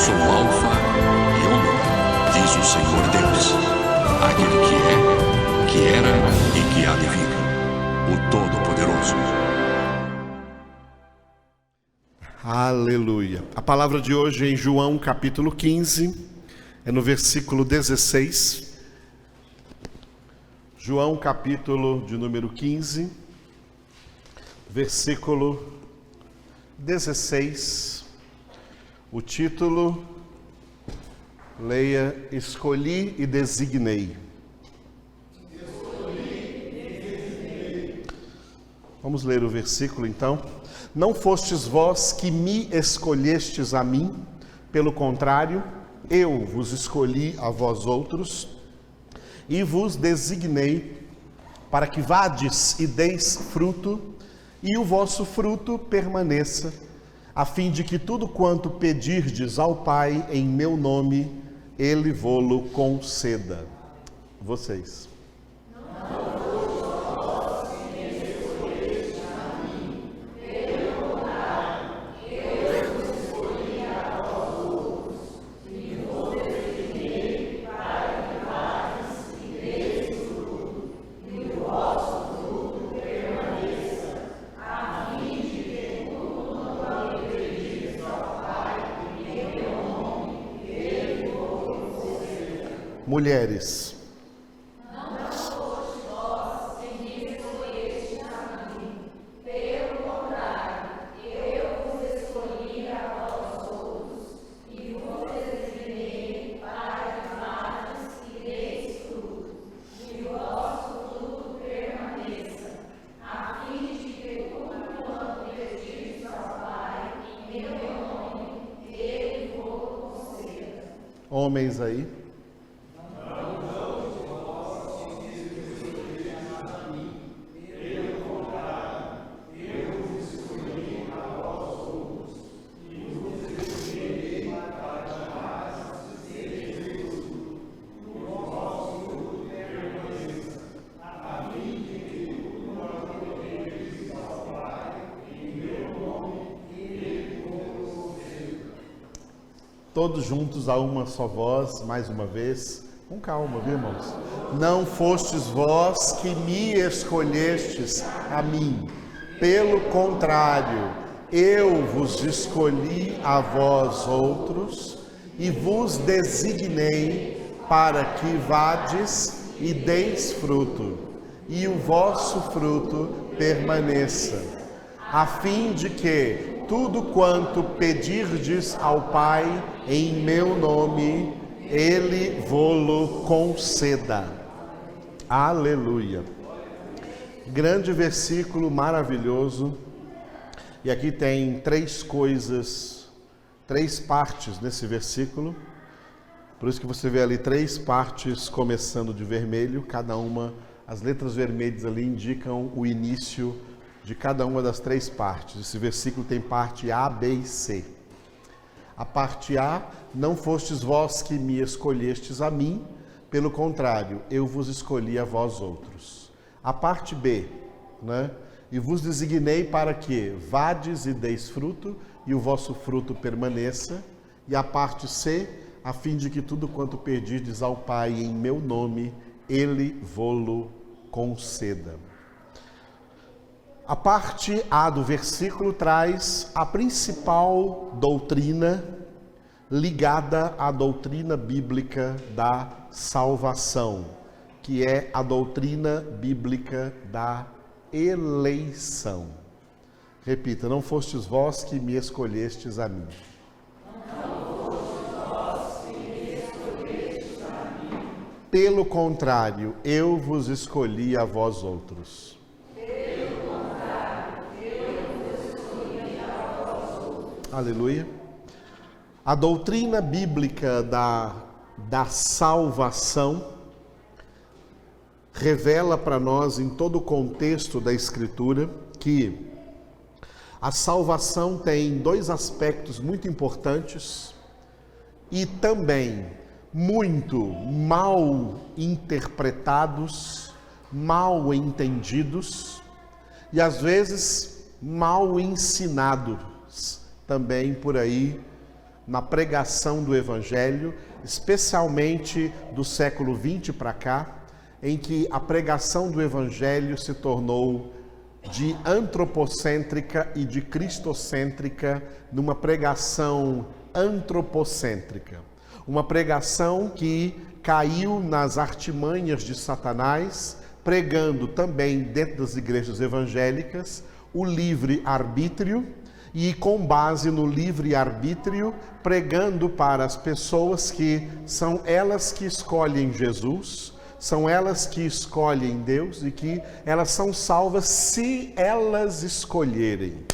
sou o Alfa e Ômega, diz o Senhor Deus, aquele que era e que há de vir, o Todo-Poderoso. Aleluia. A palavra de hoje é em João capítulo 15, é no versículo 16. João capítulo de número 15, versículo 16. O título, leia: Escolhi e designei. Vamos ler o versículo então. Não fostes vós que me escolhestes a mim, pelo contrário, eu vos escolhi a vós outros, e vos designei para que vades e deis fruto, e o vosso fruto permaneça, a fim de que tudo quanto pedirdes ao Pai em meu nome, Ele vô-lo conceda. Vocês. Mulheres. Não foste vós que me escolhestes a mim, pelo contrário, eu vos escolhi a vós outros, e vos designei para que vades e deis fruto, e o vosso fruto permaneça, a fim de que tudo quanto pedirdes ao Pai em meu nome, Ele vos conceda. Homens aí. Todos juntos a uma só voz, mais uma vez, com calma, viu, irmãos? Não fostes vós que me escolhestes a mim, pelo contrário, eu vos escolhi a vós outros e vos designei para que vades e deis fruto, e o vosso fruto permaneça, a fim de que tudo quanto pedirdes ao Pai em meu nome, Ele vô-lo conceda. Aleluia. Grande versículo, maravilhoso. E aqui tem três partes nesse versículo. Por isso que você vê ali três partes começando de vermelho. Cada uma, as letras vermelhas ali indicam o início de cada uma das três partes. Esse versículo tem parte A, B e C. A parte A: não fostes vós que me escolhestes a mim, pelo contrário, eu vos escolhi a vós outros. A parte B, e vos designei para que vades e deis fruto, e o vosso fruto permaneça. E a parte C: a fim de que tudo quanto pedirdes ao Pai em meu nome, Ele vô-lo conceda. A parte A do versículo traz a principal doutrina ligada à doutrina bíblica da salvação, que é a doutrina bíblica da eleição. Repita: não fostes vós que me escolhestes a mim. Não fostes vós que me escolhestes a mim. Pelo contrário, eu vos escolhi a vós outros. Aleluia. A doutrina bíblica da salvação revela para nós, em todo o contexto da Escritura, que a salvação tem dois aspectos muito importantes e também muito mal interpretados, mal entendidos e às vezes mal ensinados também por aí na pregação do Evangelho, especialmente do século XX para cá, em que a pregação do Evangelho se tornou de antropocêntrica e de cristocêntrica numa pregação antropocêntrica. Uma pregação que caiu nas artimanhas de Satanás, pregando também dentro das igrejas evangélicas o livre-arbítrio e, com base no livre-arbítrio, pregando para as pessoas que são elas que escolhem Jesus, são elas que escolhem Deus e que elas são salvas se elas escolherem.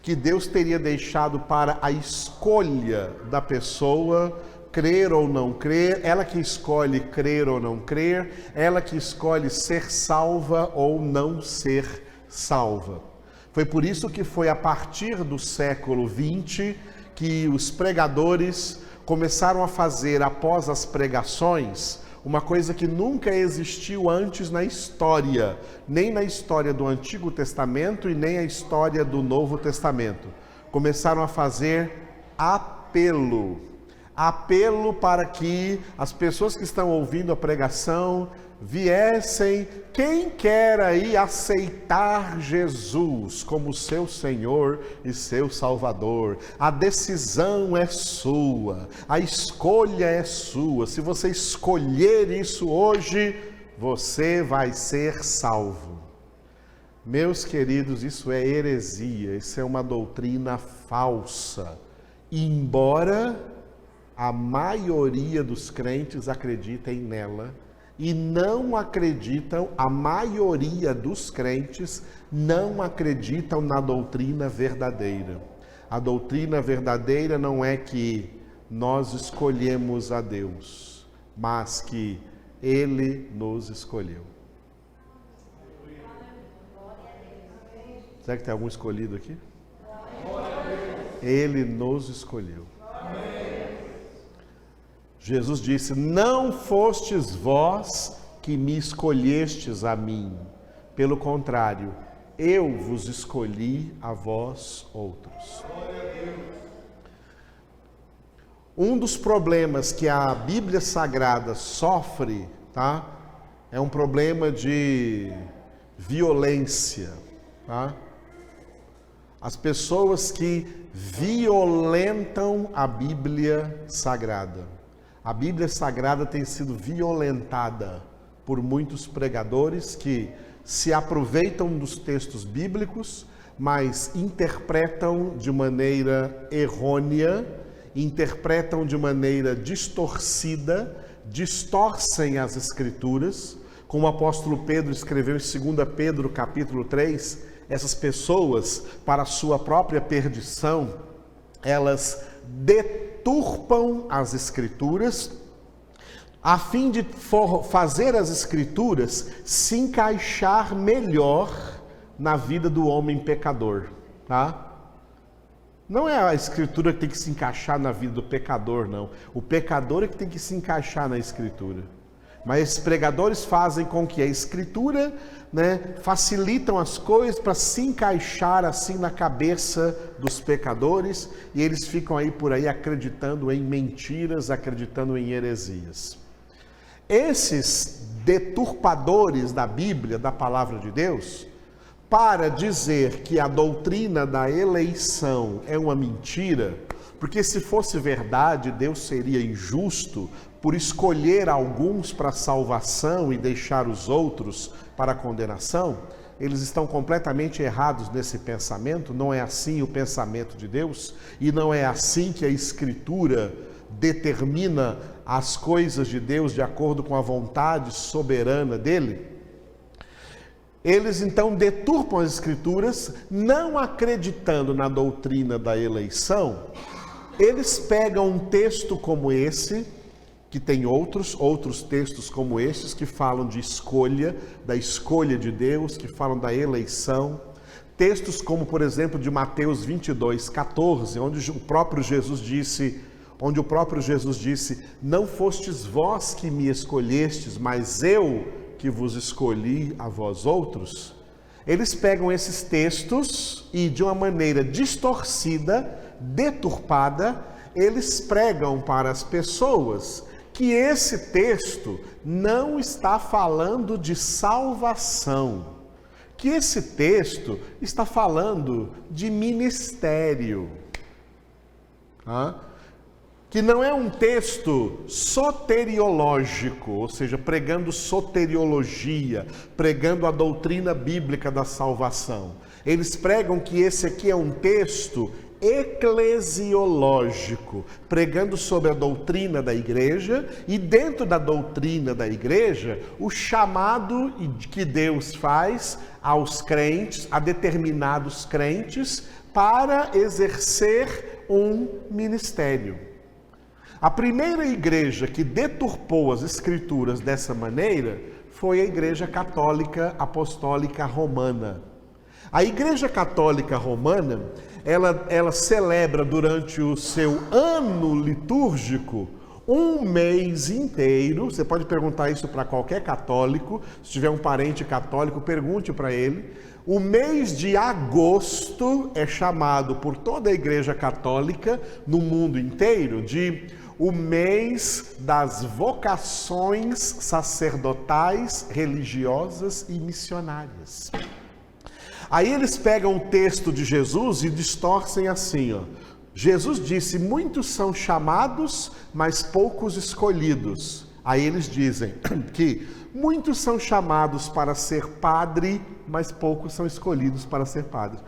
Que Deus teria deixado para a escolha da pessoa crer ou não crer, ela que escolhe crer ou não crer, ela que escolhe ser salva ou não ser salva. Foi por isso que foi a partir do século XX que os pregadores começaram a fazer, após as pregações, uma coisa que nunca existiu antes na história, nem na história do Antigo Testamento e nem a história do Novo Testamento. Começaram a fazer apelo para que as pessoas que estão ouvindo a pregação viessem. Quem quer aí aceitar Jesus como seu Senhor e seu Salvador? A decisão é sua, a escolha é sua. Se você escolher isso hoje, você vai ser salvo. Meus queridos, isso é heresia, isso é uma doutrina falsa. Embora a maioria dos crentes acreditem nela, e não acreditam, a maioria dos crentes não acreditam na doutrina verdadeira. A doutrina verdadeira não é que nós escolhemos a Deus, mas que Ele nos escolheu. Será que tem algum escolhido aqui? Ele nos escolheu. Jesus disse: não fostes vós que me escolhestes a mim, pelo contrário, eu vos escolhi a vós outros. Um dos problemas que a Bíblia Sagrada sofre, tá? É um problema de violência, tá? As pessoas que violentam a Bíblia Sagrada. A Bíblia Sagrada tem sido violentada por muitos pregadores que se aproveitam dos textos bíblicos, mas interpretam de maneira errônea, interpretam de maneira distorcida, distorcem as Escrituras. Como o apóstolo Pedro escreveu em 2 Pedro capítulo 3, essas pessoas, para a sua própria perdição, elas deturpam as Escrituras, a fim de fazer as Escrituras se encaixar melhor na vida do homem pecador, tá? Não é a Escritura que tem que se encaixar na vida do pecador, não. O pecador é que tem que se encaixar na Escritura. Mas esses pregadores fazem com que a Escritura, facilitam as coisas para se encaixar assim na cabeça dos pecadores, e eles ficam aí por aí acreditando em mentiras, acreditando em heresias. Esses deturpadores da Bíblia, da palavra de Deus, para dizer que a doutrina da eleição é uma mentira, porque se fosse verdade, Deus seria injusto por escolher alguns para salvação e deixar os outros para a condenação. Eles estão completamente errados nesse pensamento. Não é assim o pensamento de Deus, e não é assim que a Escritura determina as coisas de Deus de acordo com a vontade soberana dele. Eles então deturpam as Escrituras, não acreditando na doutrina da eleição. Eles pegam um texto como esse, que tem outros textos como estes, que falam de escolha, da escolha de Deus, que falam da eleição. Textos como, por exemplo, de Mateus 22:14, onde o próprio Jesus disse, não fostes vós que me escolhestes, mas eu que vos escolhi a vós outros. Eles pegam esses textos e, de uma maneira distorcida, deturpada, eles pregam para as pessoas que esse texto não está falando de salvação, que esse texto está falando de ministério, que não é um texto soteriológico, ou seja, pregando soteriologia, pregando a doutrina bíblica da salvação. Eles pregam que esse aqui é um texto eclesiológico, pregando sobre a doutrina da igreja e dentro da doutrina da igreja, o chamado que Deus faz aos crentes, a determinados crentes, para exercer um ministério. A primeira igreja que deturpou as escrituras dessa maneira foi a Igreja Católica Apostólica Romana. A Igreja Católica Romana, ela celebra durante o seu ano litúrgico um mês inteiro. Você pode perguntar isso para qualquer católico. Se tiver um parente católico, pergunte para ele. O mês de agosto é chamado por toda a Igreja Católica no mundo inteiro de o mês das vocações sacerdotais, religiosas e missionárias. Aí eles pegam o texto de Jesus e distorcem assim, Jesus disse, muitos são chamados, mas poucos escolhidos. Aí eles dizem que muitos são chamados para ser padre, mas poucos são escolhidos para ser padre.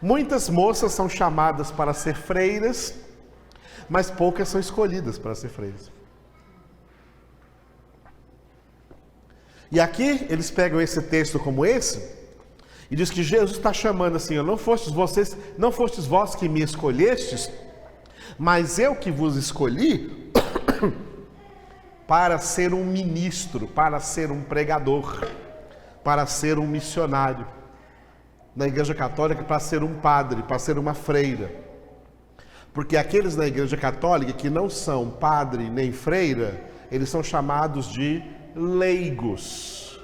Muitas moças são chamadas para ser freiras, mas poucas são escolhidas para ser freiras. E aqui eles pegam esse texto como esse e diz que Jesus está chamando assim, não fostes vós que me escolhestes, mas eu que vos escolhi para ser um ministro, para ser um pregador, para ser um missionário. Na Igreja Católica, para ser um padre, para ser uma freira. Porque aqueles na Igreja Católica que não são padre nem freira, eles são chamados de leigos.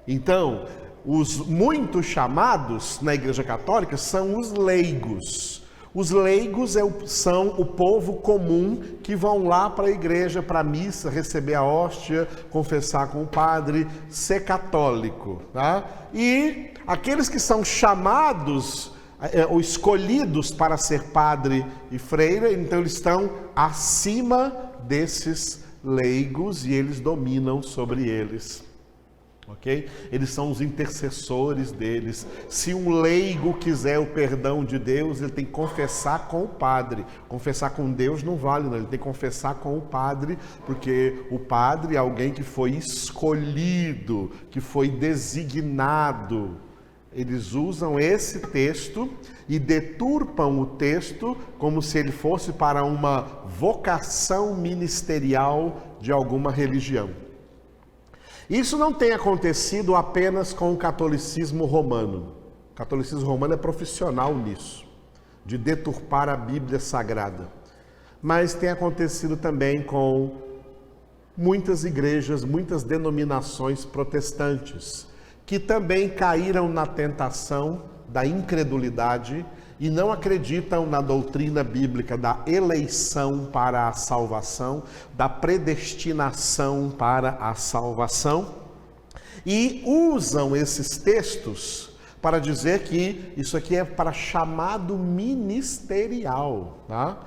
Então, os muitos chamados na Igreja Católica são os leigos. Os leigos são o povo comum que vão lá para a igreja, para a missa, receber a hóstia, confessar com o padre, ser católico. Tá? E aqueles que são chamados ou escolhidos para ser padre e freira, então eles estão acima desses leigos e eles dominam sobre eles. Ok? Eles são os intercessores deles. Se um leigo quiser o perdão de Deus, ele tem que confessar com o padre. Confessar com Deus não vale, não. Ele tem que confessar com o padre, porque o padre é alguém que foi escolhido, que foi designado. Eles usam esse texto e deturpam o texto como se ele fosse para uma vocação ministerial de alguma religião. Isso não tem acontecido apenas com o catolicismo romano. O catolicismo romano é profissional nisso, de deturpar a Bíblia Sagrada. Mas tem acontecido também com muitas igrejas, muitas denominações protestantes, que também caíram na tentação da incredulidade e não acreditam na doutrina bíblica da eleição para a salvação, da predestinação para a salvação, e usam esses textos para dizer que isso aqui é para chamado ministerial, tá?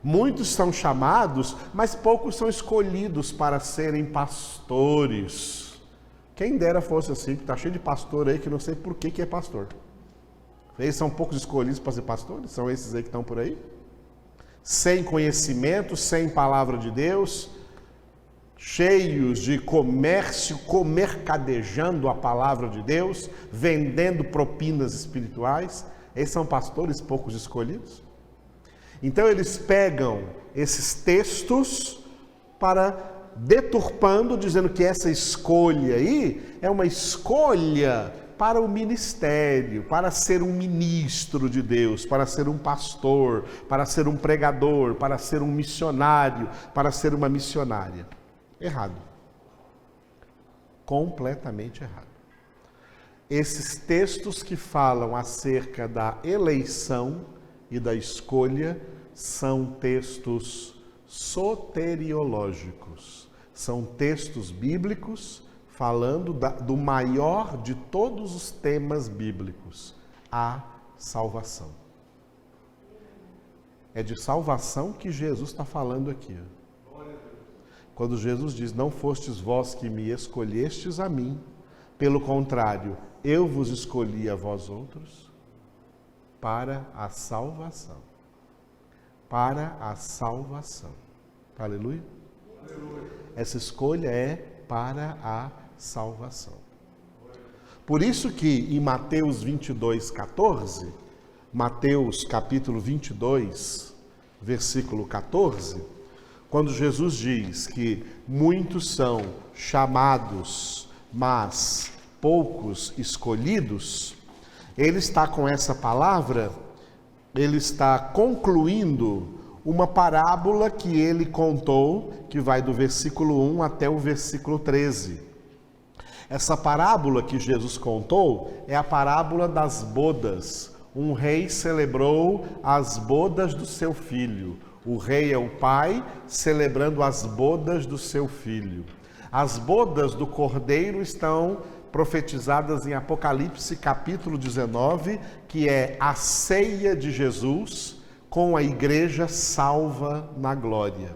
Muitos são chamados, mas poucos são escolhidos para serem pastores. Quem dera fosse assim, que está cheio de pastor aí que não sei por que é pastor. Eles são poucos escolhidos para ser pastores, são esses aí que estão por aí. Sem conhecimento, sem palavra de Deus, cheios de comércio, comercadejando a palavra de Deus, vendendo propinas espirituais. Esses são pastores poucos escolhidos. Então eles pegam esses textos para deturpando, dizendo que essa escolha aí é uma escolha para o ministério, para ser um ministro de Deus, para ser um pastor, para ser um pregador, para ser um missionário, para ser uma missionária. Errado. Completamente errado. Esses textos que falam acerca da eleição, e da escolha são textos soteriológicos. São textos bíblicos falando do maior de todos os temas bíblicos, a salvação. É de salvação que Jesus está falando aqui. Quando Jesus diz, não fostes vós que me escolhestes a mim, pelo contrário, eu vos escolhi a vós outros para a salvação. Para a salvação. Aleluia? Essa escolha é para a salvação. Por isso que em Mateus 22:14, Mateus capítulo 22, versículo 14, quando Jesus diz que muitos são chamados, mas poucos escolhidos, ele está com essa palavra, ele está concluindo uma parábola que ele contou, que vai do versículo 1 até o versículo 13. Essa parábola que Jesus contou é a parábola das bodas. Um rei celebrou as bodas do seu filho. O rei é o pai celebrando as bodas do seu filho. As bodas do cordeiro estão profetizadas em Apocalipse capítulo 19, que é a ceia de Jesus com a igreja salva na glória.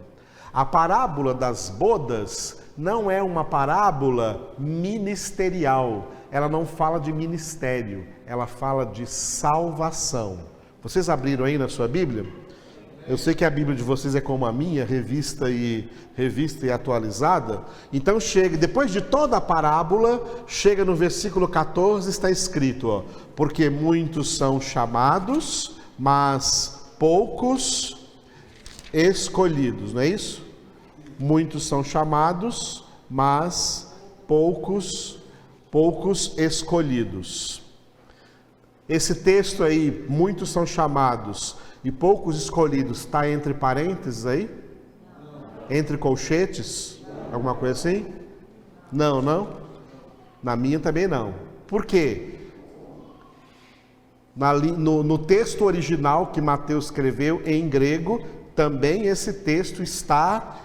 A parábola das bodas não é uma parábola ministerial, ela não fala de ministério, ela fala de salvação. Vocês abriram aí na sua Bíblia? Eu sei que a Bíblia de vocês é como a minha, revista e atualizada. Então chega, depois de toda a parábola, chega no versículo 14, está escrito, porque muitos são chamados, mas poucos escolhidos, não é isso? Muitos são chamados, mas poucos escolhidos. Esse texto aí, muitos são chamados e poucos escolhidos, está entre parênteses aí? Entre colchetes? Alguma coisa assim? Não? Na minha também não. Por quê? No texto original que Mateus escreveu em grego, também esse texto está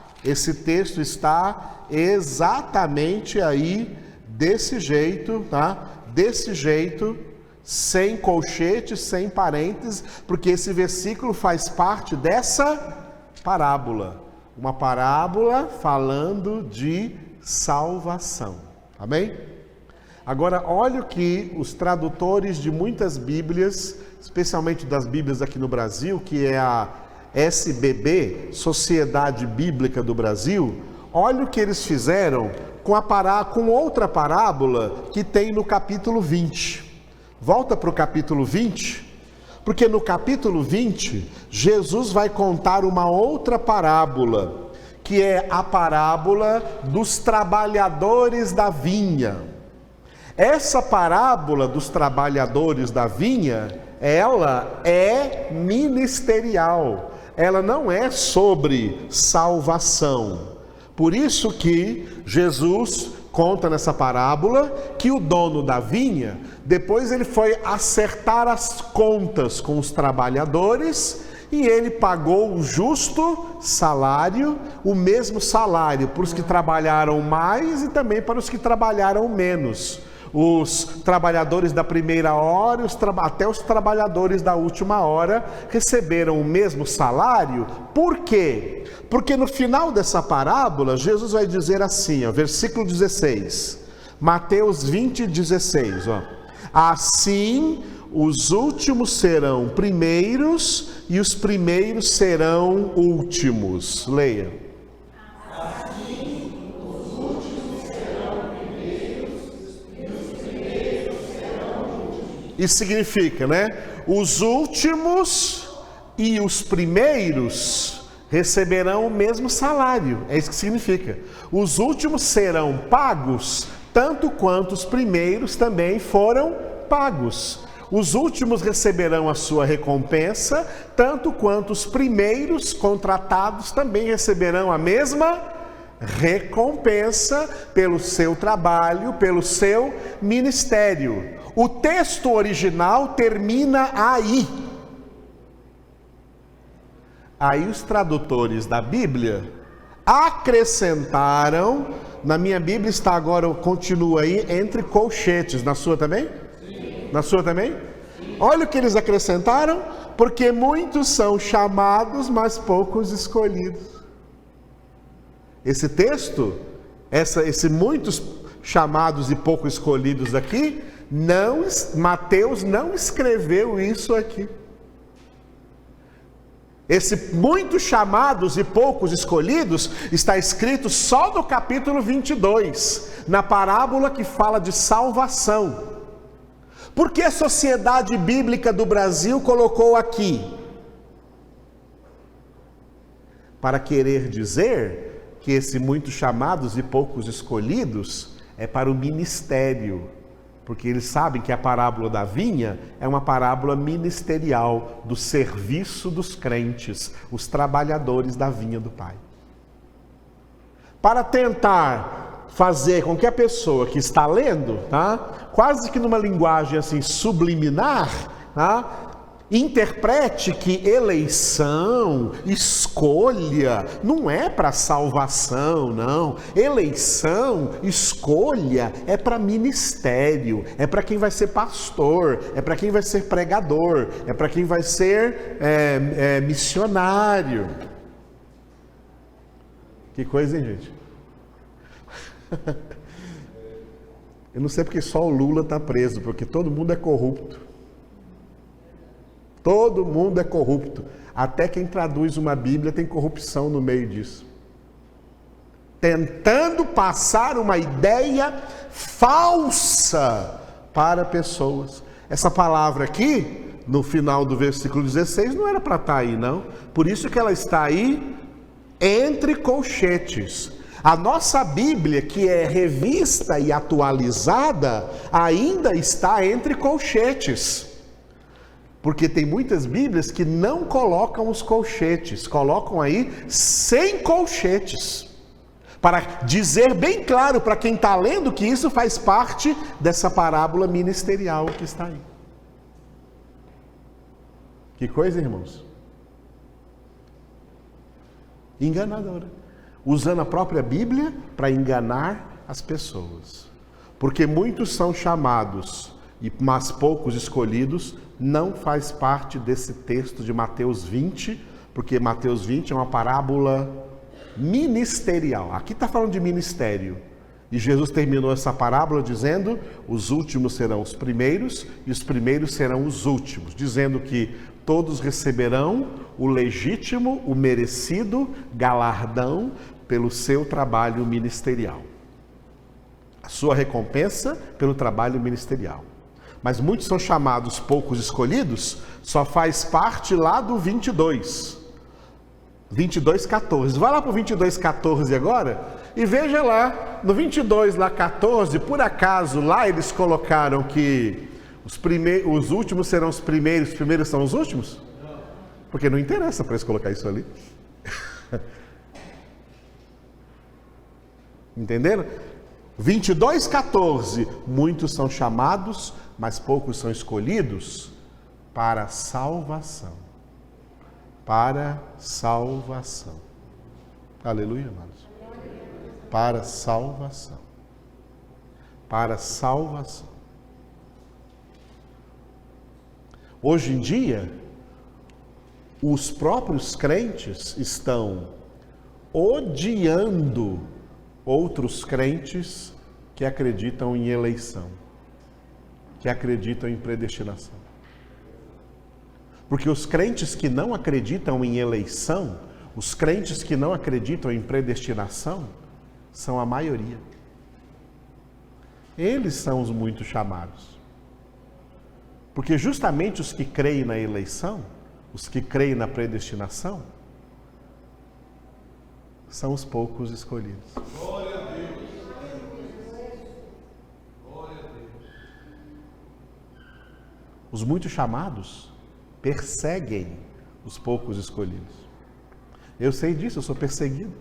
exatamente aí, desse jeito, tá? Desse jeito, sem colchete, sem parênteses, porque esse versículo faz parte dessa parábola. Uma parábola falando de salvação. Amém? Agora, olha o que os tradutores de muitas Bíblias, especialmente das Bíblias aqui no Brasil, que é a SBB, Sociedade Bíblica do Brasil, olha o que eles fizeram com outra parábola que tem no capítulo 20. Volta para o capítulo 20, porque no capítulo 20, Jesus vai contar uma outra parábola, que é a parábola dos trabalhadores da vinha. Essa parábola dos trabalhadores da vinha, ela é ministerial, ela não é sobre salvação. Por isso que Jesus conta nessa parábola que o dono da vinha, depois ele foi acertar as contas com os trabalhadores e ele pagou o justo salário, o mesmo salário para os que trabalharam mais e também para os que trabalharam menos. Os trabalhadores da primeira hora, até os trabalhadores da última hora receberam o mesmo salário. Por quê? Porque no final dessa parábola, Jesus vai dizer assim, versículo 16, Mateus 20, 16, assim os últimos serão primeiros e os primeiros serão últimos. Leia. Isso significa, os últimos e os primeiros receberão o mesmo salário. É isso que significa. Os últimos serão pagos, tanto quanto os primeiros também foram pagos. Os últimos receberão a sua recompensa, tanto quanto os primeiros contratados também receberão a mesma recompensa pelo seu trabalho, pelo seu ministério. O texto original termina aí. Aí os tradutores da Bíblia acrescentaram, na minha Bíblia está agora, continua aí, entre colchetes. Na sua também? Sim. Na sua também? Sim. Olha o que eles acrescentaram, porque muitos são chamados, mas poucos escolhidos. Esse texto, esse muitos chamados e poucos escolhidos aqui, Mateus não escreveu isso aqui. Esse muitos chamados e poucos escolhidos está escrito só no capítulo 22, na parábola que fala de salvação. Por que a Sociedade Bíblica do Brasil colocou aqui? Para querer dizer que esse muitos chamados e poucos escolhidos é para o ministério. Porque eles sabem que a parábola da vinha é uma parábola ministerial do serviço dos crentes, os trabalhadores da vinha do Pai. Para tentar fazer com que a pessoa que está lendo, quase que numa linguagem assim subliminar, interprete que eleição, escolha, não é para salvação, não. Eleição, escolha, é para ministério, é para quem vai ser pastor, é para quem vai ser pregador, é para quem vai ser missionário. Que coisa, hein, gente? Eu não sei porque só o Lula está preso, porque todo mundo é corrupto. Todo mundo é corrupto. Até quem traduz uma Bíblia tem corrupção no meio disso. Tentando passar uma ideia falsa para pessoas. Essa palavra aqui, no final do versículo 16, não era para estar aí, não. Por isso que ela está aí entre colchetes. A nossa Bíblia, que é revista e atualizada, ainda está entre colchetes. Porque tem muitas Bíblias que não colocam os colchetes, colocam aí sem colchetes. Para dizer bem claro para quem está lendo que isso faz parte dessa parábola ministerial que está aí. Que coisa, irmãos? Enganadora. Usando a própria Bíblia para enganar as pessoas. Porque muitos são chamados, mas poucos escolhidos, não faz parte desse texto de Mateus 20, porque Mateus 20 é uma parábola ministerial. Aqui está falando de ministério. E Jesus terminou essa parábola dizendo: os últimos serão os primeiros e os primeiros serão os últimos. Dizendo que todos receberão o legítimo, o merecido galardão pelo seu trabalho ministerial. A sua recompensa pelo trabalho ministerial. Mas muitos são chamados, poucos escolhidos, só faz parte lá do 22. 22:14. Vai lá para o 22:14 agora e veja lá, no 22:14, por acaso lá eles colocaram que os últimos serão os primeiros são os últimos? Porque não interessa para eles colocar isso ali. Entenderam? 22:14, muitos são chamados, mas poucos são escolhidos para salvação. Para salvação. Aleluia, amados. Para salvação. Para salvação. Hoje em dia, os próprios crentes estão odiando outros crentes que acreditam em eleição, que acreditam em predestinação. Porque os crentes que não acreditam em eleição, os crentes que não acreditam em predestinação, são a maioria. Eles são os muito chamados. Porque justamente os que creem na eleição, os que creem na predestinação, são os poucos escolhidos. Glória a Deus. Glória a Deus. Os muito chamados perseguem os poucos escolhidos. Eu sei disso, eu sou perseguido.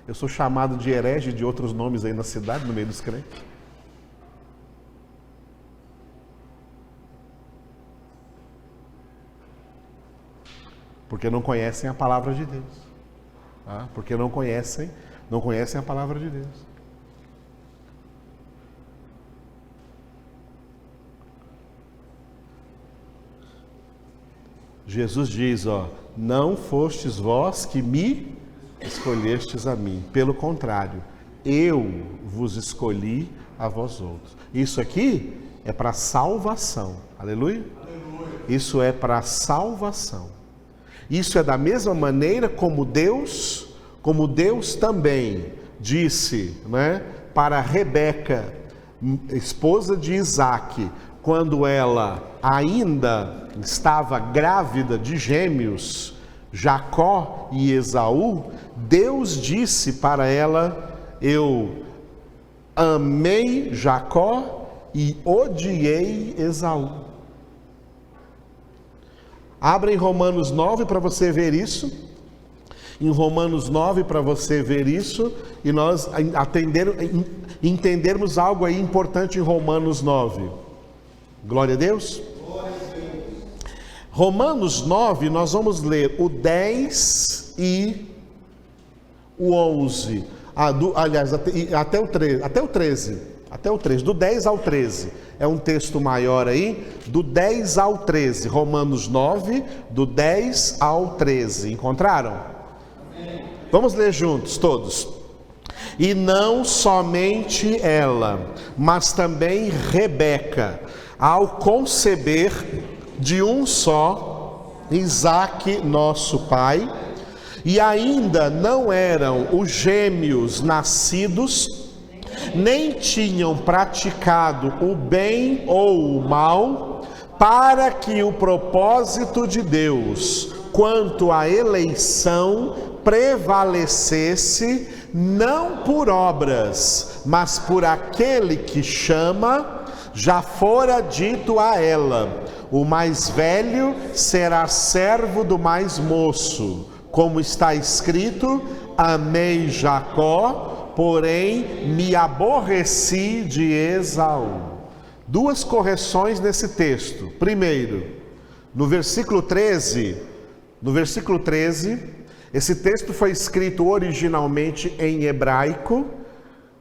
Eu sou chamado de herege de outros nomes aí na cidade, no meio dos crentes. Porque não conhecem a palavra de Deus. Tá? Porque não conhecem a palavra de Deus. Jesus diz, não fostes vós que me escolhestes a mim. Pelo contrário, eu vos escolhi a vós outros. Isso aqui é para salvação. Aleluia? Isso é para salvação. Isso é da mesma maneira como Deus também disse, né, para Rebeca, esposa de Isaque, quando ela ainda estava grávida de gêmeos, Jacó e Esaú, Deus disse para ela, eu amei Jacó e odiei Esaú. Abra em Romanos 9 para você ver isso. Em Romanos 9 para você ver isso. E nós entendermos algo aí importante em Romanos 9. Glória a Deus. Romanos 9, nós vamos ler o 10 e o 11. Aliás, até o 13. Até o 13, do 10 ao 13. É um texto maior aí, do 10 ao 13. Romanos 9, do 10 ao 13. Encontraram? Vamos ler juntos, todos. E não somente ela, mas também Rebeca, ao conceber de um só, Isaque, nosso pai, e ainda não eram os gêmeos nascidos, nem tinham praticado o bem ou o mal, para que o propósito de Deus, quanto à eleição, prevalecesse, não por obras, mas por aquele que chama, já fora dito a ela, o mais velho será servo do mais moço, como está escrito, amei Jacó, porém me aborreci de Esaú. Duas correções nesse texto. Primeiro, no versículo 13, esse texto foi escrito originalmente em hebraico,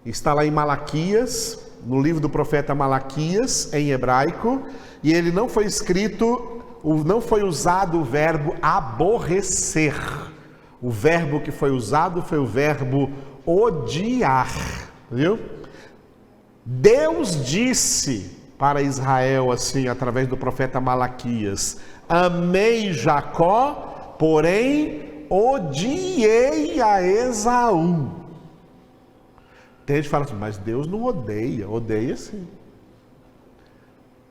está lá em Malaquias, no livro do profeta Malaquias, em hebraico, e ele não foi escrito, não foi usado o verbo aborrecer. O verbo que foi usado foi o verbo odiar, viu? Deus disse para Israel assim, através do profeta Malaquias, amei Jacó, porém odiei a Esaú. Tem gente que fala assim, mas Deus não odeia, odeia sim.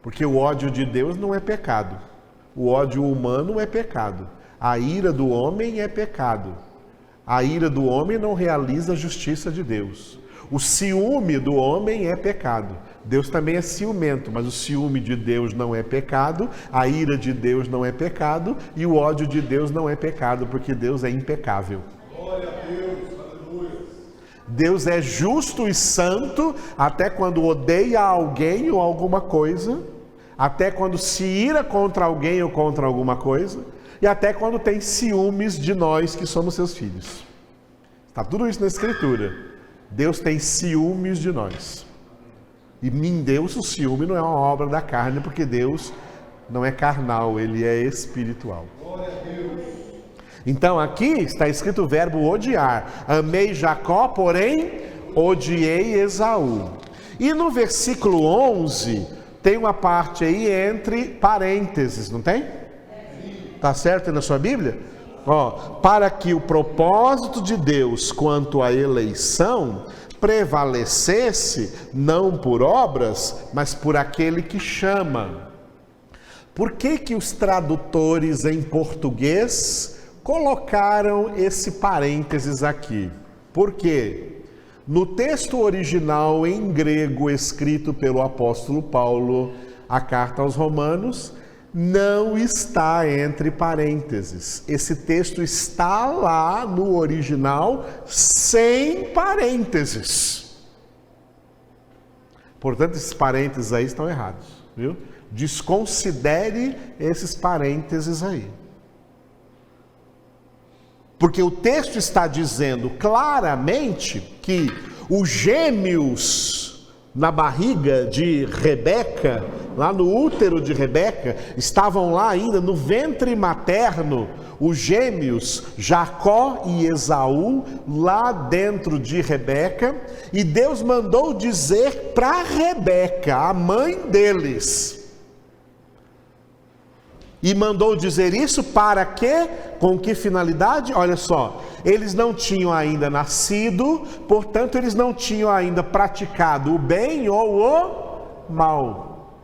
Porque o ódio de Deus não é pecado. O ódio humano é pecado. A ira do homem é pecado. A ira do homem não realiza a justiça de Deus. O ciúme do homem é pecado. Deus também é ciumento, mas o ciúme de Deus não é pecado, a ira de Deus não é pecado e o ódio de Deus não é pecado, porque Deus é impecável. Glória a Deus, aleluia. Deus é justo e santo até quando odeia alguém ou alguma coisa, até quando se ira contra alguém ou contra alguma coisa, e até quando tem ciúmes de nós que somos seus filhos. Está tudo isso na Escritura. Deus tem ciúmes de nós. E em Deus o ciúme não é uma obra da carne, porque Deus não é carnal, Ele é espiritual. Glória a Deus. Então aqui está escrito o verbo odiar. Amei Jacó, porém odiei Esaú. E no versículo 11 tem uma parte aí entre parênteses, não tem? Está certo aí na sua Bíblia? Para que o propósito de Deus quanto à eleição prevalecesse, não por obras, mas por aquele que chama. Por que os tradutores em português colocaram esse parênteses aqui? Por quê? No texto original em grego escrito pelo apóstolo Paulo, a carta aos Romanos, não está entre parênteses. Esse texto está lá no original sem parênteses. Portanto, esses parênteses aí estão errados, viu? Desconsidere esses parênteses aí. Porque o texto está dizendo claramente que os gêmeos na barriga de Rebeca, lá no útero de Rebeca, estavam lá ainda no ventre materno, os gêmeos Jacó e Esaú, lá dentro de Rebeca, e Deus mandou dizer para Rebeca, a mãe deles, e mandou dizer isso para quê? Com que finalidade? Olha só, eles não tinham ainda nascido, portanto eles não tinham ainda praticado o bem ou o mal.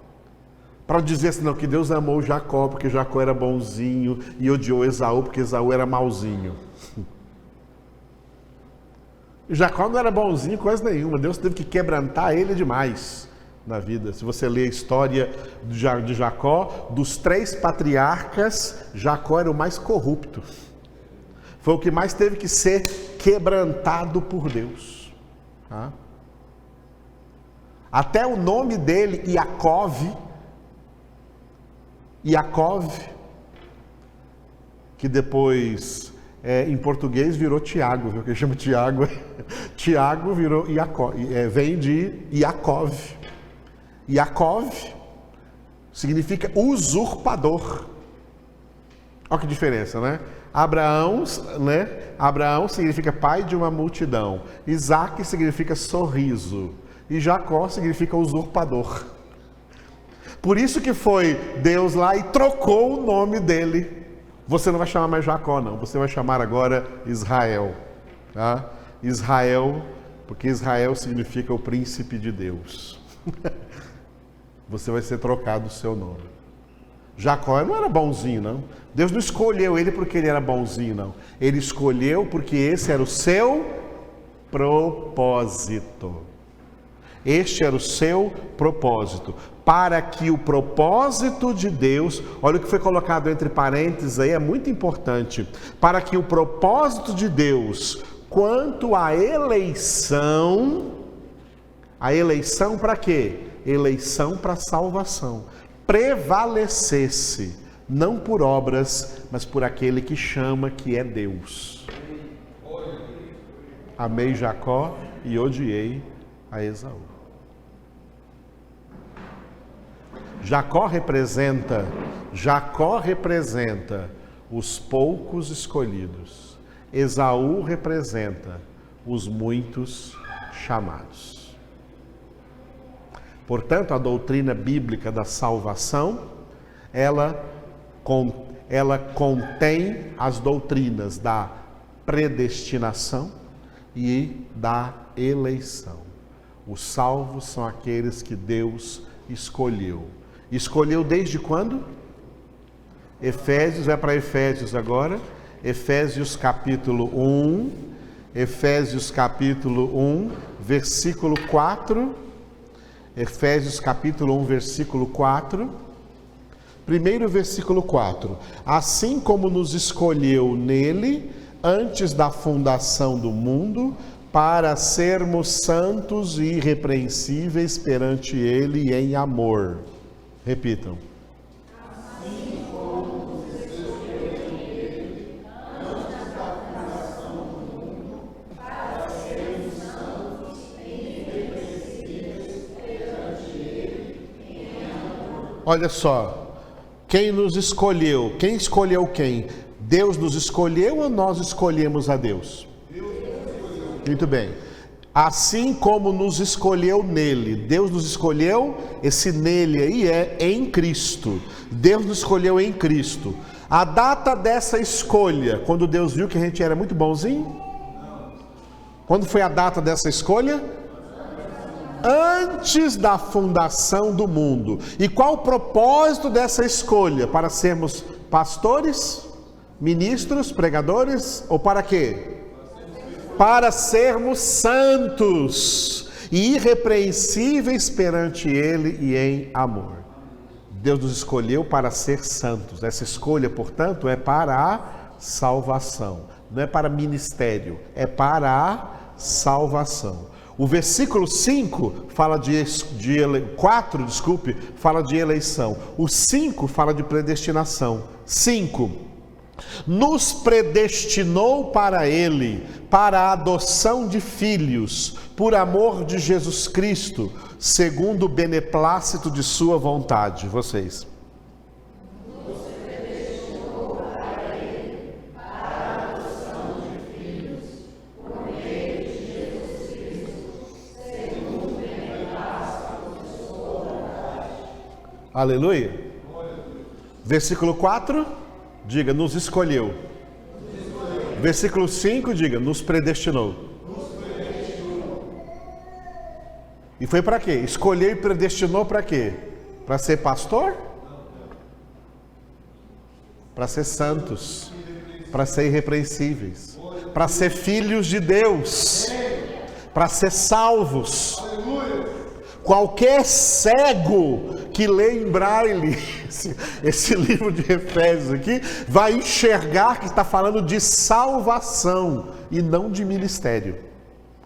Para dizer assim, não, que Deus amou Jacó porque Jacó era bonzinho e odiou Esaú porque Esaú era malzinho. Jacó não era bonzinho coisa nenhuma, Deus teve que quebrantar ele demais na vida. Se você ler a história de Jacó, dos 3 patriarcas, Jacó era o mais corrupto. Foi o que mais teve que ser quebrantado por Deus. Tá? Até o nome dele, Iacov, que depois em português virou Tiago, viu? Que chama Tiago. Tiago virou Iacov, vem de Iacov. Iacov significa usurpador. Olha que diferença, né? Abraão significa pai de uma multidão. Isaac significa sorriso. E Jacó significa usurpador. Por isso que foi Deus lá e trocou o nome dele. Você não vai chamar mais Jacó, não. Você vai chamar agora Israel. Tá? Israel, porque Israel significa o príncipe de Deus. Você vai ser trocado o seu nome. Jacó não era bonzinho, não. Deus não escolheu ele porque ele era bonzinho, não. Ele escolheu porque esse era o seu propósito. Este era o seu propósito. Para que o propósito de Deus, olha o que foi colocado entre parênteses aí, é muito importante. Para que o propósito de Deus, quanto à eleição para quê? Eleição para salvação, prevalecesse, não por obras, mas por aquele que chama, que é Deus. Amei Jacó e odiei a Esaú. Jacó representa os poucos escolhidos. Esaú representa os muitos chamados. Portanto, a doutrina bíblica da salvação, ela contém as doutrinas da predestinação e da eleição. Os salvos são aqueles que Deus escolheu. Escolheu desde quando? Efésios, vai para Efésios agora. Efésios capítulo 1. Efésios capítulo 1, versículo 4. Efésios capítulo 1, versículo 4. Primeiro versículo 4. Assim como nos escolheu nele, antes da fundação do mundo, para sermos santos e irrepreensíveis perante ele em amor. Repitam. Assim como nos escolheu nele, antes da fundação do mundo, para sermos santos e irrepreensíveis perante ele em amor. Olha só, quem nos escolheu? Quem escolheu quem? Deus nos escolheu ou nós escolhemos a Deus? Muito bem. Assim como nos escolheu nele. Deus nos escolheu, esse nele aí é em Cristo. Deus nos escolheu em Cristo. A data dessa escolha, quando Deus viu que a gente era muito bonzinho? Quando foi a data dessa escolha? Antes da fundação do mundo. E qual o propósito dessa escolha? Para sermos pastores, ministros, pregadores, ou para quê? Para sermos santos e irrepreensíveis perante ele e em amor. Deus nos escolheu para ser santos. Essa escolha, portanto, é para a salvação. Não é para ministério, é para a salvação. O versículo 5 fala de 4, fala de eleição. O 5 fala de predestinação. 5. nos predestinou para Ele, para a adoção de filhos, por amor de Jesus Cristo, segundo o beneplácito de sua vontade. Vocês. Nos predestinou para Ele, para a adoção de filhos, por meio de Jesus Cristo, segundo o beneplácito de sua vontade. Aleluia. Versículo 4, diga, nos escolheu. Versículo 5, diga, nos predestinou. E foi para quê? Escolheu e predestinou para quê? Para ser pastor? Para ser santos, para ser irrepreensíveis, para ser filhos de Deus, para ser salvos. Qualquer cego que lê em braille esse livro de Efésios aqui, vai enxergar que está falando de salvação e não de ministério.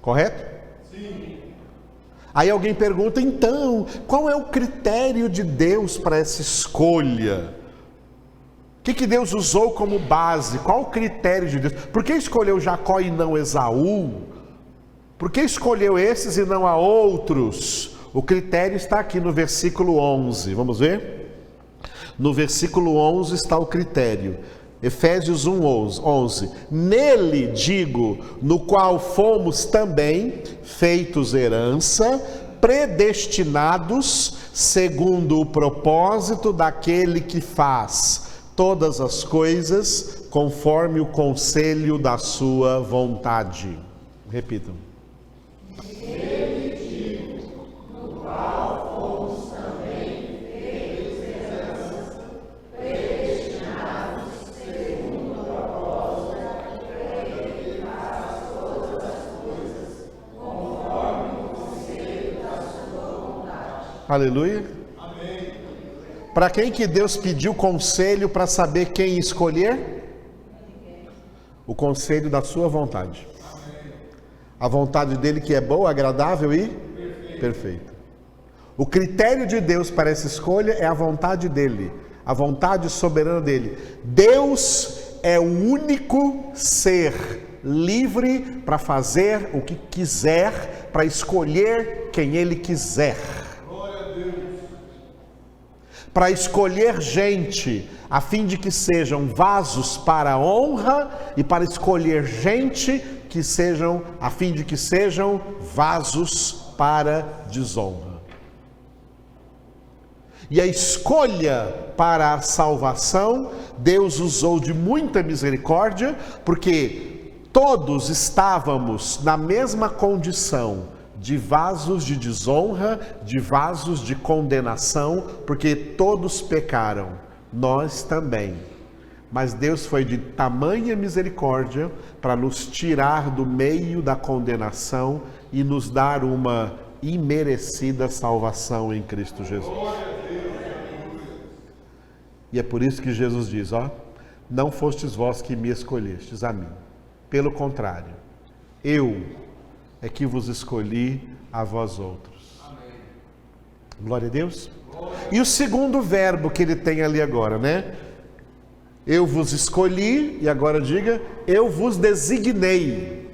Correto? Sim. Aí alguém pergunta, então, qual é o critério de Deus para essa escolha? O que Deus usou como base? Qual o critério de Deus? Por que escolheu Jacó e não Esaú? Por que escolheu esses e não a outros? O critério está aqui no versículo 11, vamos ver? No versículo 11 está o critério, Efésios 1:11. Nele, digo, no qual fomos também feitos herança, predestinados, segundo o propósito daquele que faz todas as coisas, conforme o conselho da sua vontade. Repitam. Aleluia. Amém. Para quem que Deus pediu conselho para saber quem escolher? O conselho da sua vontade. Amém. A vontade dele que é boa, agradável e perfeita. O critério de Deus para essa escolha é a vontade dele, a vontade soberana dele. Deus é o único ser livre para fazer o que quiser, para escolher quem ele quiser. Para escolher gente, a fim de que sejam vasos para a honra, e para escolher gente que sejam, a fim de que sejam vasos para desonra. E a escolha para a salvação, Deus usou de muita misericórdia, porque todos estávamos na mesma condição, de vasos de desonra, de vasos de condenação, porque todos pecaram, nós também. Mas Deus foi de tamanha misericórdia para nos tirar do meio da condenação e nos dar uma imerecida salvação em Cristo Jesus. E é por isso que Jesus diz, não fostes vós que me escolhestes a mim. Pelo contrário, eu é que vos escolhi a vós outros. Amém. Glória a Deus. Glória. E o segundo verbo que ele tem ali agora, né? Eu vos escolhi, e agora diga, eu vos designei.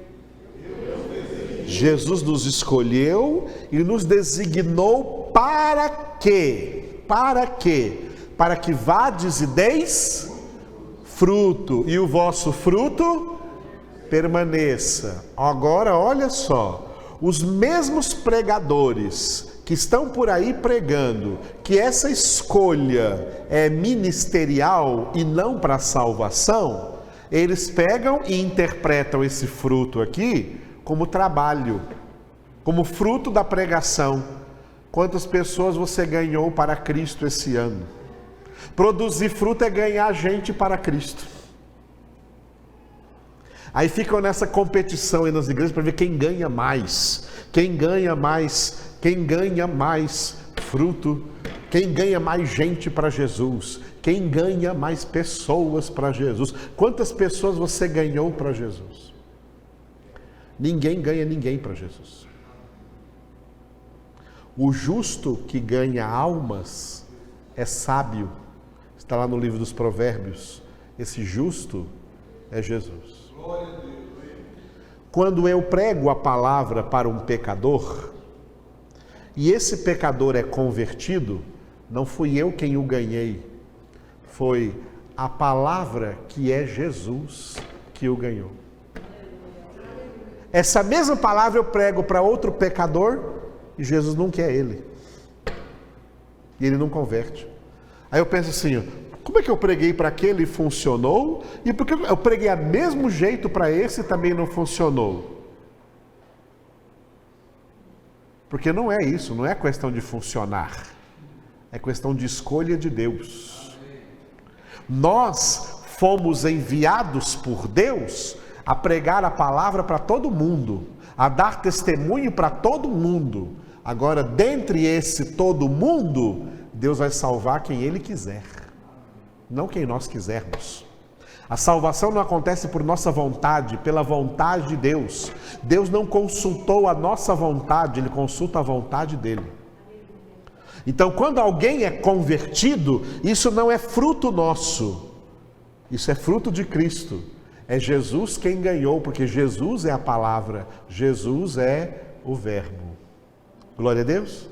Jesus nos escolheu e nos designou para quê? Para quê? Para que vades e deis fruto, e o vosso fruto permaneça. Agora, olha só, os mesmos pregadores que estão por aí pregando que essa escolha é ministerial e não para salvação, eles pegam e interpretam esse fruto aqui como trabalho, como fruto da pregação. Quantas pessoas você ganhou para Cristo esse ano? Produzir fruto é ganhar gente para Cristo. Aí ficam nessa competição aí nas igrejas para ver quem ganha mais, quem ganha mais fruto, quem ganha mais gente para Jesus, quem ganha mais pessoas para Jesus. Quantas pessoas você ganhou para Jesus? Ninguém ganha ninguém para Jesus. O justo que ganha almas é sábio. Está lá no livro dos Provérbios. Esse justo é Jesus. Quando eu prego a palavra para um pecador, e esse pecador é convertido, não fui eu quem o ganhei, foi a palavra que é Jesus que o ganhou. Essa mesma palavra eu prego para outro pecador e Jesus não quer ele. E ele não converte. Aí eu penso assim, como é que eu preguei para aquele e funcionou? E por que eu preguei a mesmo jeito para esse e também não funcionou? Porque não é isso, não é questão de funcionar. É questão de escolha de Deus. Nós fomos enviados por Deus a pregar a palavra para todo mundo, a dar testemunho para todo mundo. Agora, dentre esse todo mundo, Deus vai salvar quem Ele quiser, não quem nós quisermos. A salvação não acontece por nossa vontade, pela vontade de Deus. Deus não consultou a nossa vontade, Ele consulta a vontade dEle. Então, quando alguém é convertido, isso não é fruto nosso, isso é fruto de Cristo. É Jesus quem ganhou, porque Jesus é a palavra, Jesus é o verbo. Glória a Deus.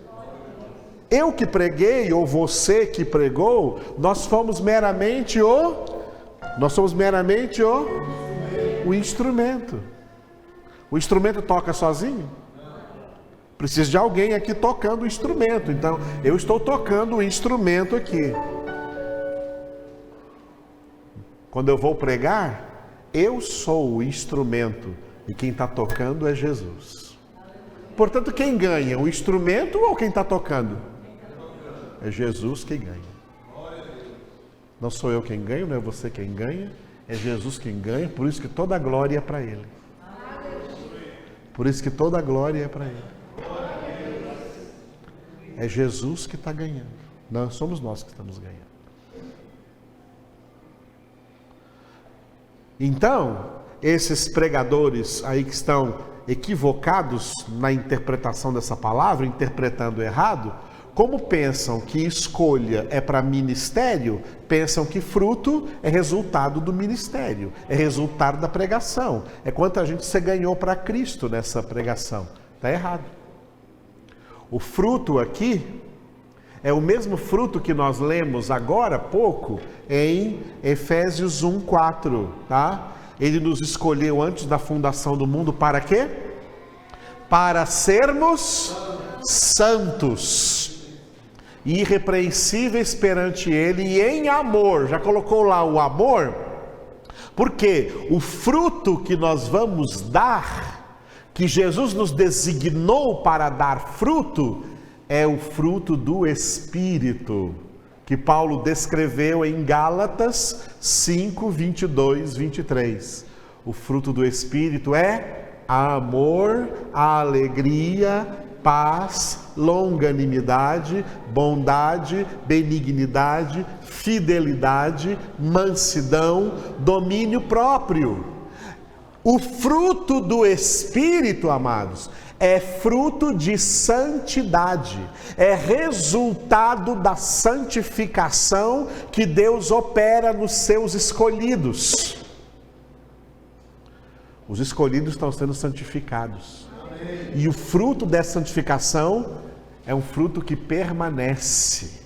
Eu que preguei, ou você que pregou, nós somos meramente o instrumento. O instrumento toca sozinho? Precisa de alguém aqui tocando o instrumento. Então, eu estou tocando o instrumento aqui. Quando eu vou pregar, eu sou o instrumento e quem está tocando é Jesus. Portanto, quem ganha? O instrumento ou quem está tocando? É Jesus quem ganha. Não sou eu quem ganho, não é você quem ganha, é Jesus quem ganha, por isso que toda a glória é para Ele. Por isso que toda a glória é para Ele. É Jesus que está ganhando, não somos nós que estamos ganhando. Então, esses pregadores aí que estão equivocados na interpretação dessa palavra, interpretando errado, como pensam que escolha é para ministério, pensam que fruto é resultado do ministério, é resultado da pregação, é quanta gente você ganhou para Cristo nessa pregação. Está errado. O fruto aqui é o mesmo fruto que nós lemos agora há pouco em Efésios 1:4, tá? Ele nos escolheu antes da fundação do mundo para quê? Para sermos santos, irrepreensíveis perante Ele e em amor. Já colocou lá o amor? Porque o fruto que nós vamos dar, que Jesus nos designou para dar fruto, é o fruto do Espírito, que Paulo descreveu em Gálatas 5, 22, 23. O fruto do Espírito é amor, alegria, paz, longanimidade, bondade, benignidade, fidelidade, mansidão, domínio próprio. O fruto do Espírito, amados, é fruto de santidade, é resultado da santificação que Deus opera nos seus escolhidos. Os escolhidos estão sendo santificados. Amém. E o fruto dessa santificação é um fruto que permanece.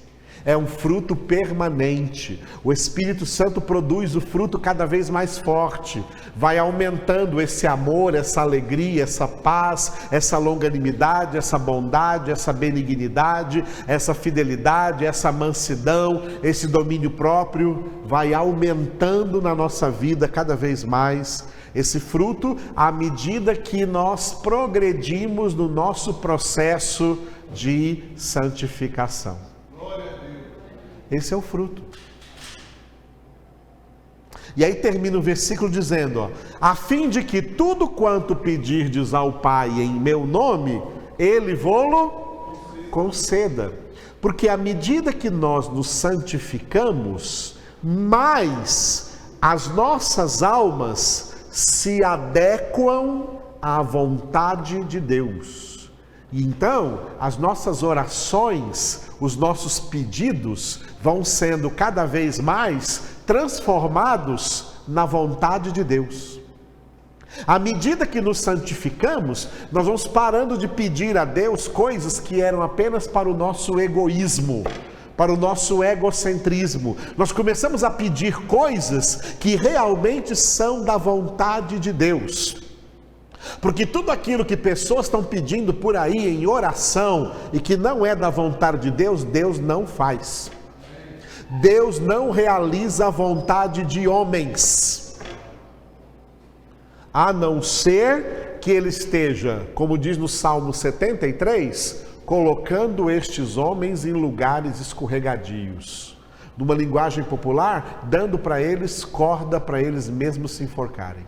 É um fruto permanente. O Espírito Santo produz o fruto cada vez mais forte. Vai aumentando esse amor, essa alegria, essa paz, essa longanimidade, essa bondade, essa benignidade, essa fidelidade, essa mansidão, esse domínio próprio. Vai aumentando na nossa vida cada vez mais esse fruto à medida que nós progredimos no nosso processo de santificação. Esse é o fruto. E aí termina o versículo dizendo, ó, a fim de que tudo quanto pedirdes ao Pai em meu nome, Ele vô-lo conceda. Porque à medida que nós nos santificamos, mais as nossas almas se adequam à vontade de Deus. E então, as nossas orações, os nossos pedidos vão sendo cada vez mais transformados na vontade de Deus. À medida que nos santificamos, nós vamos parando de pedir a Deus coisas que eram apenas para o nosso egoísmo, para o nosso egocentrismo. Nós começamos a pedir coisas que realmente são da vontade de Deus. Porque tudo aquilo que pessoas estão pedindo por aí em oração e que não é da vontade de Deus, Deus não faz. Deus não realiza a vontade de homens, a não ser que Ele esteja, como diz no Salmo 73, colocando estes homens em lugares escorregadios. Numa linguagem popular, dando para eles corda para eles mesmos se enforcarem.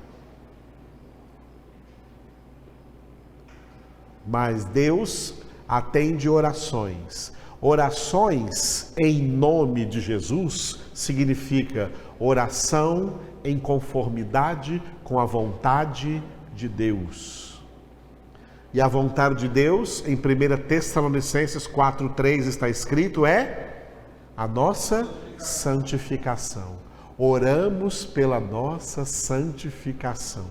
Mas Deus atende orações. Orações em nome de Jesus significa oração em conformidade com a vontade de Deus. E a vontade de Deus, em 1 Tessalonicenses 4:3 está escrito, é a nossa santificação. Oramos pela nossa santificação.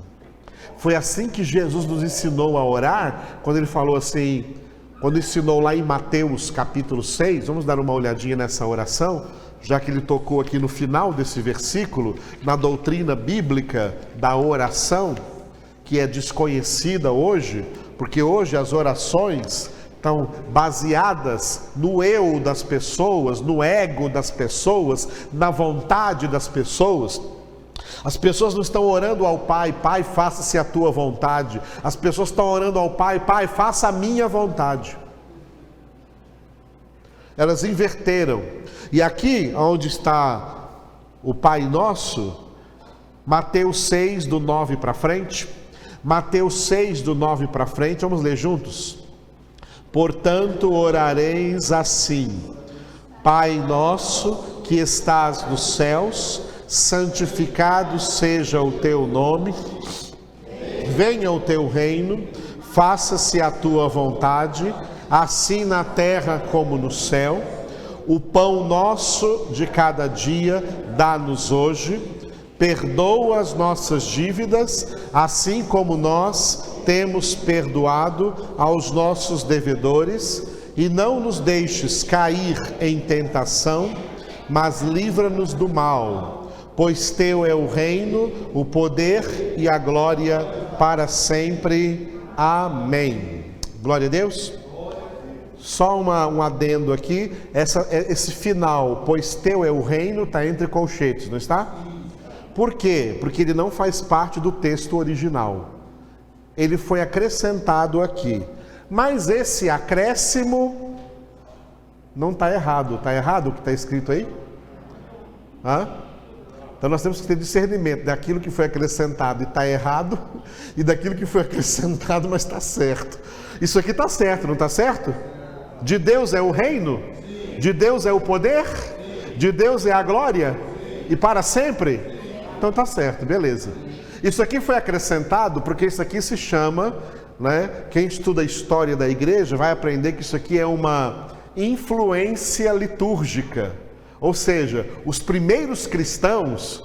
Foi assim que Jesus nos ensinou a orar, quando Ele falou assim, quando ensinou lá em Mateus capítulo 6, vamos dar uma olhadinha nessa oração, já que Ele tocou aqui no final desse versículo, na doutrina bíblica da oração, que é desconhecida hoje, porque hoje as orações estão baseadas no eu das pessoas, no ego das pessoas, na vontade das pessoas. As pessoas não estão orando ao Pai, Pai, faça-se a tua vontade. As pessoas estão orando ao Pai, Pai, faça a minha vontade. Elas inverteram. E aqui, onde está o Pai Nosso, Mateus 6, do 9 para frente. Mateus 6, do 9 para frente, vamos ler juntos? Portanto, orareis assim: Pai nosso que estás nos céus, santificado seja o teu nome, venha o teu reino, faça-se a tua vontade, assim na terra como no céu. O pão nosso de cada dia dá-nos hoje, perdoa as nossas dívidas, assim como nós temos perdoado aos nossos devedores, e não nos deixes cair em tentação, mas livra-nos do mal. Pois teu é o reino, o poder e a glória para sempre. Amém. Glória a Deus. Só um adendo aqui, esse final, pois teu é o reino, está entre colchetes, não está? Por quê? Porque ele não faz parte do texto original. Ele foi acrescentado aqui. Mas esse acréscimo não está errado. Está errado o que está escrito aí? Hã? Então nós temos que ter discernimento daquilo que foi acrescentado e está errado, e daquilo que foi acrescentado, mas está certo. Isso aqui está certo, não está certo? De Deus é o reino? De Deus é o poder? De Deus é a glória? E para sempre? Então está certo, beleza. Isso aqui foi acrescentado porque isso aqui se chama, né? Quem estuda a história da igreja vai aprender que isso aqui é uma influência litúrgica. Ou seja, os primeiros cristãos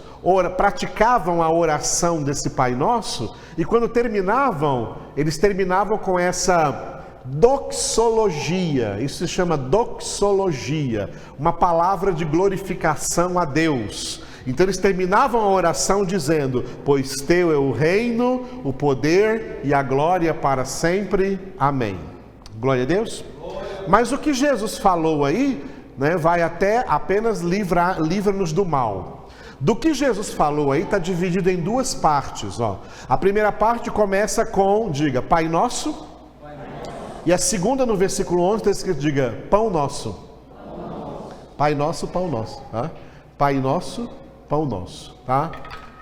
praticavam a oração desse Pai Nosso, e quando terminavam, eles terminavam com essa doxologia. Isso se chama doxologia, uma palavra de glorificação a Deus. Então eles terminavam a oração dizendo: pois teu é o reino, o poder e a glória para sempre. Amém. Glória a Deus. Mas o que Jesus falou aí, né, vai até apenas livra-nos do mal. Do que Jesus falou aí está dividido em duas partes. Ó. A primeira parte começa com, diga, Pai Nosso. E a segunda, no versículo 11, está escrito, diga, Pão Nosso. Pai Nosso, Pão Nosso. Tá? Pai Nosso, Pão Nosso. Tá?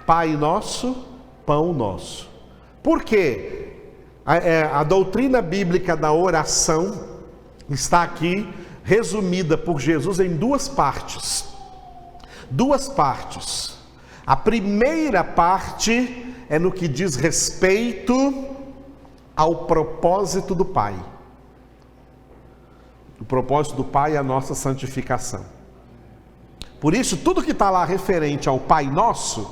Pai Nosso, Pão Nosso. Por quê? A doutrina bíblica da oração está aqui resumida por Jesus em duas partes. Duas partes. A primeira parte é no que diz respeito ao propósito do Pai. O propósito do Pai é a nossa santificação. Por isso, tudo que está lá referente ao Pai Nosso,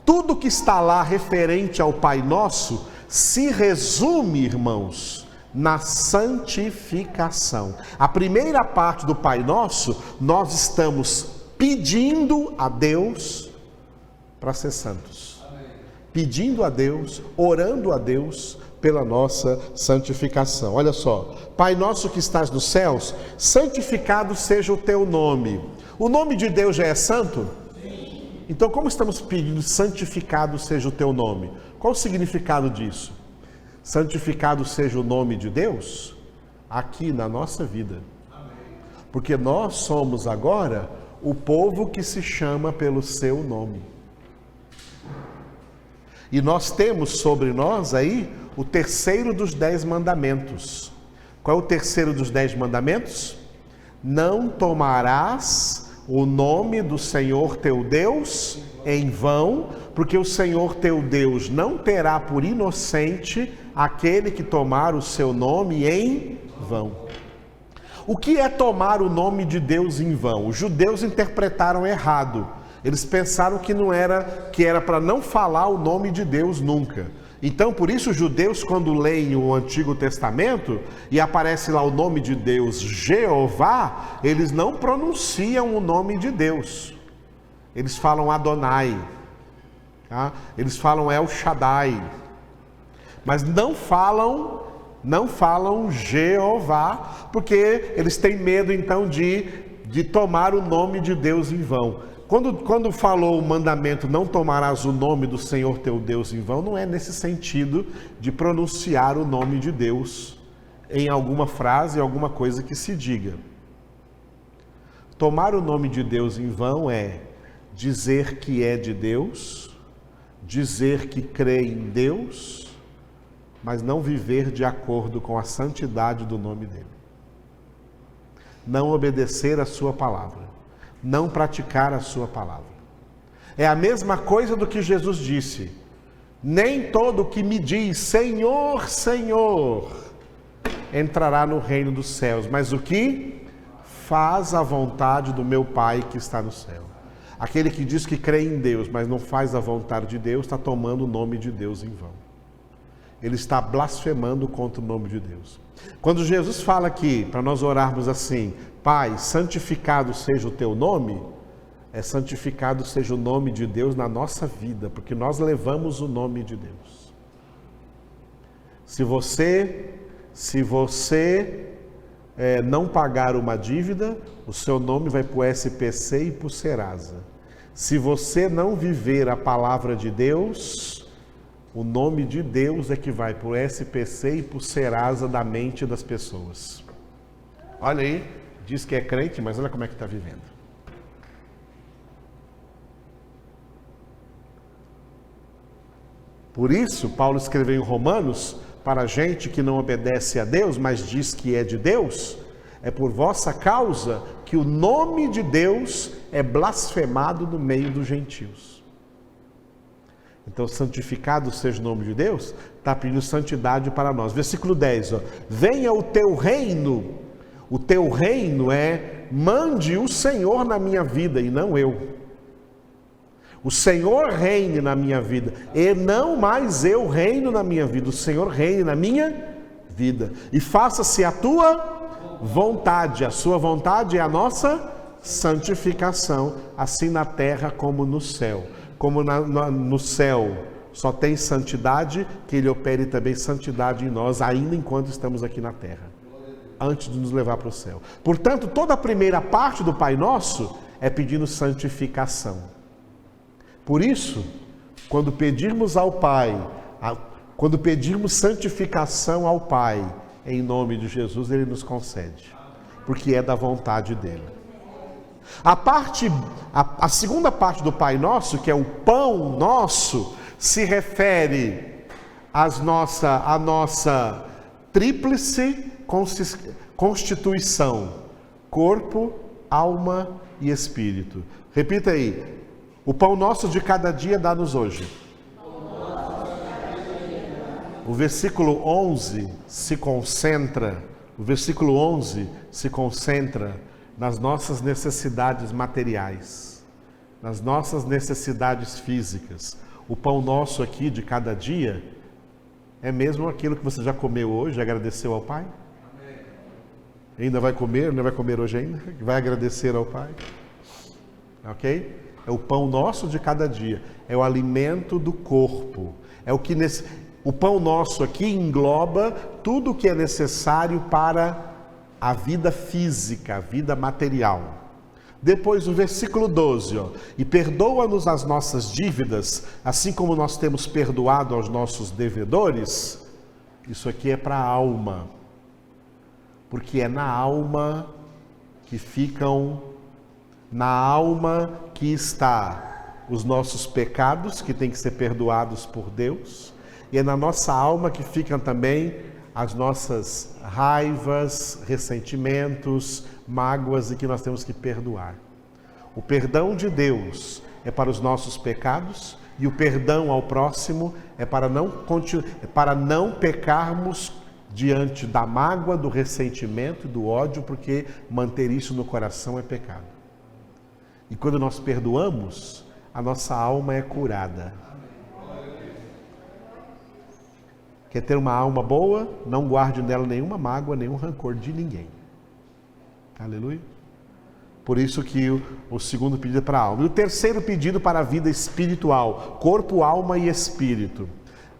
tudo que está lá referente ao Pai Nosso, se resume, irmãos, na santificação. A primeira parte do Pai Nosso, nós estamos pedindo a Deus para ser santos. Pedindo a Deus, orando a Deus pela nossa santificação. Olha só, Pai Nosso que estás nos céus, santificado seja o teu nome. O nome de Deus já é santo? Sim. Então como estamos pedindo santificado seja o teu nome? Qual o significado disso? Santificado seja o nome de Deus aqui na nossa vida. Porque nós somos agora o povo que se chama pelo seu nome. E nós temos sobre nós aí o terceiro dos 10 mandamentos. Qual é o terceiro dos 10 mandamentos? Não tomarás o nome do Senhor teu Deus em vão, porque o Senhor teu Deus não terá por inocente aquele que tomar o seu nome em vão. O que é tomar o nome de Deus em vão? Os judeus interpretaram errado. Eles pensaram que era para não falar o nome de Deus nunca. Então, por isso, os judeus, quando leem o Antigo Testamento e aparece lá o nome de Deus, Jeová, eles não pronunciam o nome de Deus. Eles falam Adonai, tá? Eles falam El Shaddai, mas não falam Jeová, porque eles têm medo então de tomar o nome de Deus em vão. Quando falou o mandamento, não tomarás o nome do Senhor teu Deus em vão, não é nesse sentido de pronunciar o nome de Deus em alguma frase, alguma coisa que se diga. Tomar o nome de Deus em vão é dizer que é de Deus, dizer que crê em Deus, mas não viver de acordo com a santidade do nome dele. Não obedecer a sua palavra. Não praticar a sua palavra. É a mesma coisa do que Jesus disse: nem todo que me diz Senhor, Senhor entrará no reino dos céus, mas o que faz a vontade do meu Pai que está no céu. Aquele que diz que crê em Deus, mas não faz a vontade de Deus, está tomando o nome de Deus em vão. Ele está blasfemando contra o nome de Deus. Quando Jesus fala aqui, para nós orarmos assim: Pai, santificado seja o teu nome, é santificado seja o nome de Deus na nossa vida, porque nós levamos o nome de Deus. Se você não pagar uma dívida, o seu nome vai para o SPC e para o Serasa. Se você não viver a palavra de Deus, o nome de Deus é que vai para o SPC e para o Serasa da mente das pessoas. Olha aí, diz que é crente, mas olha como é que está vivendo. Por isso, Paulo escreveu em Romanos, para gente que não obedece a Deus, mas diz que é de Deus, é por vossa causa que o nome de Deus é blasfemado no meio dos gentios. Então, santificado seja o nome de Deus, está pedindo santidade para nós. Versículo 10, ó. Venha o teu reino. O teu reino é, mande o Senhor na minha vida e não eu. O Senhor reine na minha vida e não mais eu reino na minha vida. O Senhor reine na minha vida. E faça-se a tua vontade. A sua vontade é a nossa santificação, assim na terra como no céu. Como no céu só tem santidade, que Ele opere também santidade em nós, ainda enquanto estamos aqui na terra, antes de nos levar para o céu. Portanto, toda a primeira parte do Pai Nosso é pedindo santificação. Por isso, quando pedirmos ao Pai, quando pedirmos santificação ao Pai, em nome de Jesus, Ele nos concede, porque é da vontade dEle. A segunda parte do Pai Nosso, que é o pão nosso, se refere à nossa tríplice constituição: corpo, alma e espírito. Repita aí: o pão nosso de cada dia dá-nos hoje. O versículo 11 se concentra nas nossas necessidades materiais, nas nossas necessidades físicas. O pão nosso aqui de cada dia é mesmo aquilo que você já comeu hoje, agradeceu ao Pai? Amém. Ainda vai comer, não vai comer hoje ainda? Vai agradecer ao Pai? Ok? É o pão nosso de cada dia, é o alimento do corpo. É o que o pão nosso aqui engloba tudo o que é necessário para a vida física, a vida material. Depois o versículo 12, e perdoa-nos as nossas dívidas, assim como nós temos perdoado aos nossos devedores. Isso aqui é para a alma, porque é na alma que está os nossos pecados, que têm que ser perdoados por Deus, e é na nossa alma que ficam também as nossas raivas, ressentimentos, mágoas, e que nós temos que perdoar. O perdão de Deus é para os nossos pecados, e o perdão ao próximo é para não pecarmos diante da mágoa, do ressentimento, do ódio, porque manter isso no coração é pecado. E quando nós perdoamos, a nossa alma é curada. Quer ter uma alma boa? Não guarde nela nenhuma mágoa, nenhum rancor de ninguém. Aleluia. Por isso que o segundo pedido é para a alma. E o terceiro pedido para a vida espiritual, corpo, alma e espírito.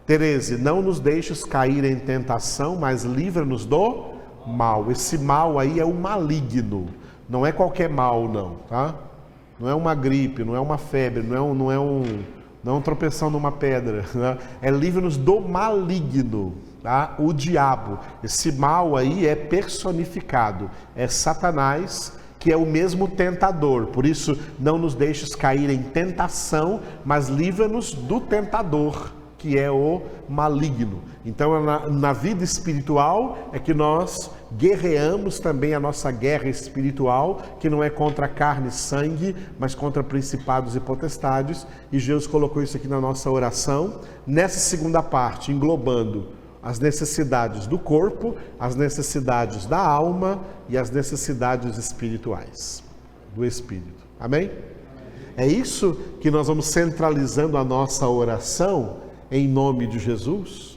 Tereze, não nos deixes cair em tentação, mas livra-nos do mal. Esse mal aí é o maligno. Não é qualquer mal, não, tá? Não é uma gripe, não é uma febre, não é um tropeção numa pedra, né? É livra-nos do maligno, tá? O diabo. Esse mal aí é personificado, é Satanás, que é o mesmo tentador. Por isso, não nos deixes cair em tentação, mas livra-nos do tentador, que é o maligno. Então, na vida espiritual é que nós guerreamos também a nossa guerra espiritual, que não é contra carne e sangue, mas contra principados e potestades. E Jesus colocou isso aqui na nossa oração, nessa segunda parte, englobando as necessidades do corpo, as necessidades da alma e as necessidades espirituais, do espírito. Amém? É isso que nós vamos centralizando a nossa oração em nome de Jesus.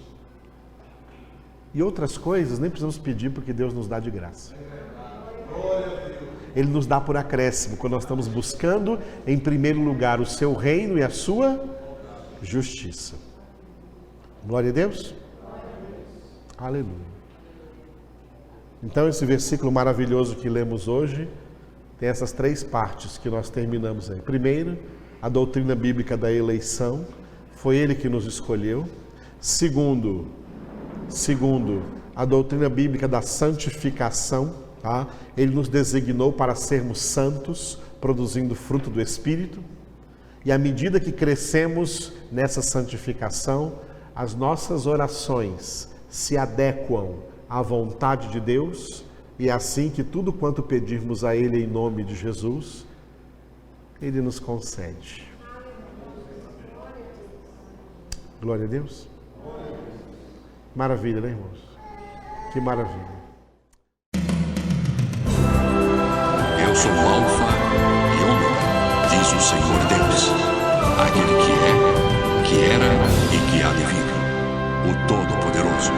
E outras coisas nem precisamos pedir, porque Deus nos dá de graça. Ele nos dá por acréscimo, quando nós estamos buscando em primeiro lugar o seu reino e a sua justiça. Glória a Deus. Aleluia. Então esse versículo maravilhoso que lemos hoje tem essas três partes que nós terminamos aí. Primeiro, a doutrina bíblica da eleição. Foi Ele que nos escolheu. Segundo, a doutrina bíblica da santificação, tá? Ele nos designou para sermos santos, produzindo fruto do Espírito. E à medida que crescemos nessa santificação, as nossas orações se adequam à vontade de Deus, e é assim que tudo quanto pedirmos a Ele em nome de Jesus, Ele nos concede. Glória a Deus. Maravilha, né, irmãos? Que maravilha. Eu sou o Alfa e Ômega, diz o Senhor Deus, aquele que é, que era e que há de vir, o Todo-Poderoso.